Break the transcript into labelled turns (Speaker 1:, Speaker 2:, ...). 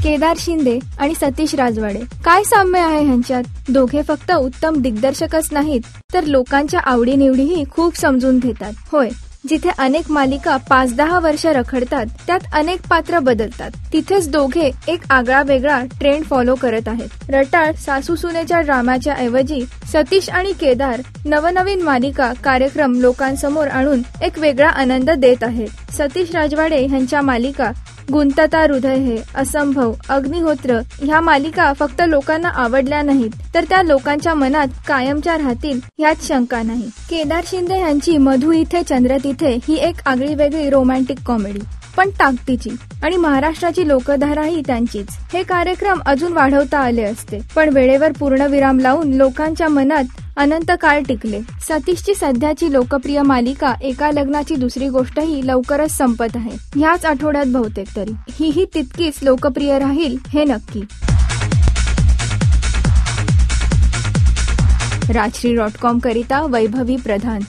Speaker 1: केदार शिंदे आणि सतीश राजवाडे. काय साम्य आहे ह्यांच्यात? दोघे फक्त उत्तम दिग्दर्शकच नाहीत तर लोकांच्या आवडीनिवडीही खूप समजून घेतात. होय, जिथे अनेक मालिका 5-10 वर्ष रखडतात, त्यात अनेक पात्र बदलतात, तिथेच दोघे एक आगळा वेगळा ट्रेंड फॉलो करत आहेत. रटाळ सासू सुनेच्या ड्रामाच्या ऐवजी सतीश आणि केदार नवनवीन मालिका कार्यक्रम लोकांसमोर आणून एक वेगळा आनंद देत आहेत. सतीश राजवाडे ह्यांच्या मालिका गुंतता हृदय हे, असंभव, अग्निहोत्र ह्या मालिका फक्त लोकांना आवडल्या नाहीत तर त्या लोकांच्या मनात कायमच्या राहतील ह्यात शंका नाही. केदार शिंदे यांची मधु इथे चंद्र तिथे ही एक आगळी वेगळी रोमॅन्टिक कॉमेडी, पण ताकदीची, आणि महाराष्ट्राची लोकधाराही त्यांचीच. हे कार्यक्रम अजून वाढवता आले असते, पण वेळेवर पूर्णविराम लावून लोकांच्या मनात अनंत काळ टिकले. सतीशची सध्याची लोकप्रिय मालिका एका लग्नाची दुसरी गोष्टही लवकरच संपत आहे. ह्याच आठवड्यात बहुतेक तरी. ही तितकीच लोकप्रिय राहील हे नक्की. राजश्री.com करिता वैभवी प्रधान.